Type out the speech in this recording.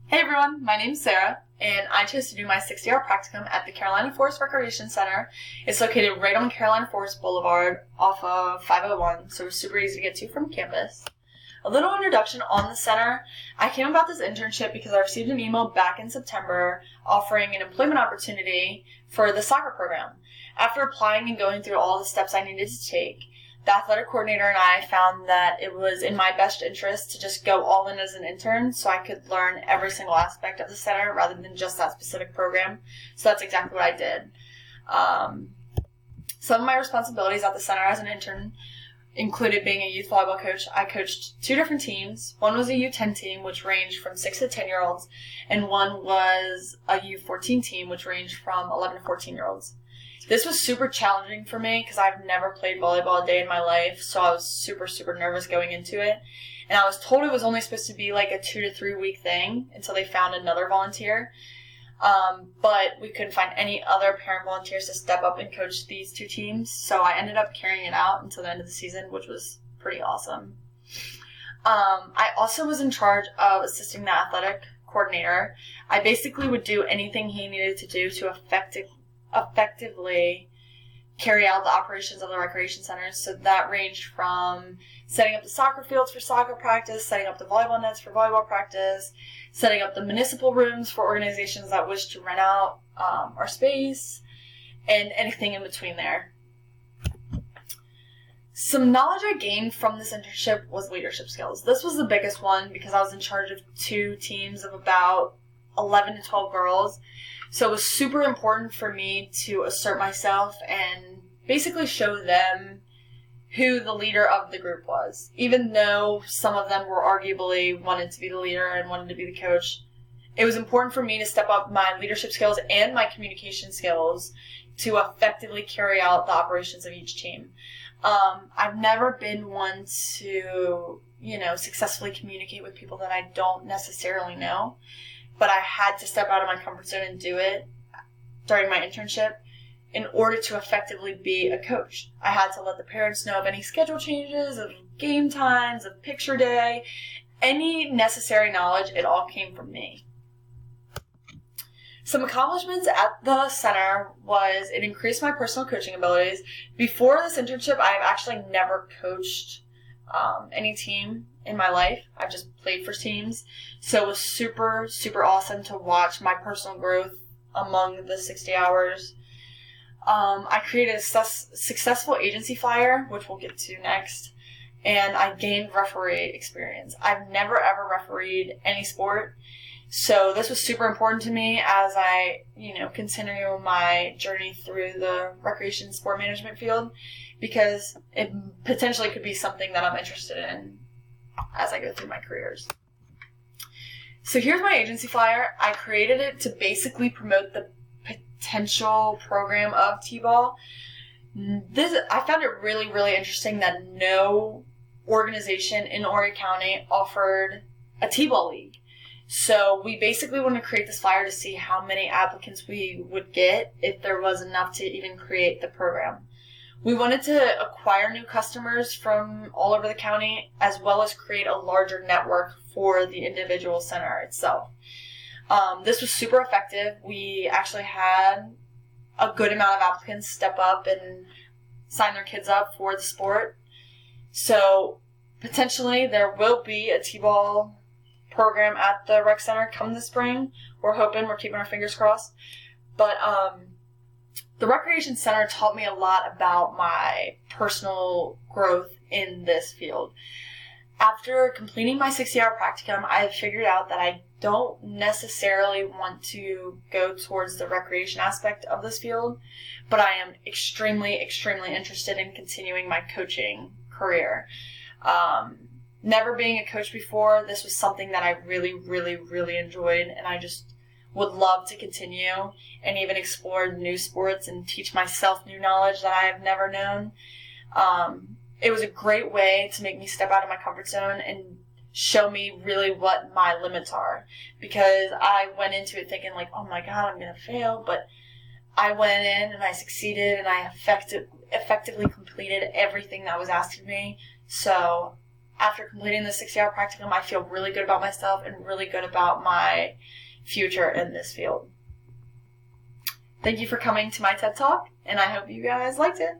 Hey everyone, my name's Sarah, and I chose to do my 60-hour practicum at the Carolina Forest Recreation Center. It's located right on Carolina Forest Boulevard off of 501, so it's super easy to get to from campus. A little introduction on the center. I came about this internship because I received an email back in September offering an employment opportunity for the soccer program. After applying and going through all the steps I needed to take, the athletic coordinator and I found that it was in my best interest to just go all in as an intern so I could learn every single aspect of the center rather than just that specific program. So that's exactly what I did. Some of my responsibilities at the center as an intern included being a youth volleyball coach. I coached 2 different teams. One was a U10 team, which ranged from 6 to 10-year-olds, and one was a U14 team, which ranged from 11 to 14-year-olds. This was super challenging for me because I've never played volleyball a day in my life, so I was super, super nervous going into it. And I was told it was only supposed to be like a 2 to 3 week thing until they found another volunteer. But we couldn't find any other parent volunteers to step up and coach these 2 teams, so I ended up carrying it out until the end of the season, which was pretty awesome. I also was in charge of assisting the athletic coordinator. I basically would do anything he needed to do to effectively carry out the operations of the recreation centers. So that ranged from setting up the soccer fields for soccer practice, setting up the volleyball nets for volleyball practice, setting up the municipal rooms for organizations that wish to rent out our space, and anything in between there. Some knowledge I gained from this internship was leadership skills. This was the biggest one because I was in charge of 2 teams of about 11 to 12 girls. So it was super important for me to assert myself and basically show them who the leader of the group was. Even though some of them were arguably wanted to be the leader and wanted to be the coach, it was important for me to step up my leadership skills and my communication skills to effectively carry out the operations of each team. I've never been one to, successfully communicate with people that I don't necessarily know. But I had to step out of my comfort zone and do it during my internship in order to effectively be a coach. I had to let the parents know of any schedule changes, of game times, of picture day, any necessary knowledge. It all came from me. Some accomplishments at the center was it increased my personal coaching abilities. Before this internship, I've actually never coached any team in my life. I've just played for teams. So it was super, super awesome to watch my personal growth among the 60 hours. I created a successful agency flyer, which we'll get to next, and I gained referee experience. I've never ever refereed any sport, so this was super important to me as I, continue my journey through the recreation sport management field, because it potentially could be something that I'm interested in as I go through my careers. So here's my agency flyer. I created it to basically promote the potential program of T-ball. I found it really, really interesting that no organization in Horry County offered a T-ball league. So we basically want to create this flyer to see how many applicants we would get if there was enough to even create the program. We wanted to acquire new customers from all over the county, as well as create a larger network for the individual center itself. This was super effective. We actually had a good amount of applicants step up and sign their kids up for the sport. So potentially there will be a T-ball program at the rec center come this spring. We're keeping our fingers crossed. But the recreation center taught me a lot about my personal growth in this field. After completing my 60-hour practicum, I figured out that I don't necessarily want to go towards the recreation aspect of this field, but I am extremely, extremely interested in continuing my coaching career. Never being a coach before, this was something that I really, really, really enjoyed, and I just would love to continue and even explore new sports and teach myself new knowledge that I have never known. It was a great way to make me step out of my comfort zone and show me really what my limits are, because I went into it thinking like, oh my God, I'm going to fail, but I went in and I succeeded and I effectively completed everything that was asked of me. So after completing the 60-hour practicum, I feel really good about myself and really good about my future in this field. Thank you for coming to my TED Talk, and I hope you guys liked it.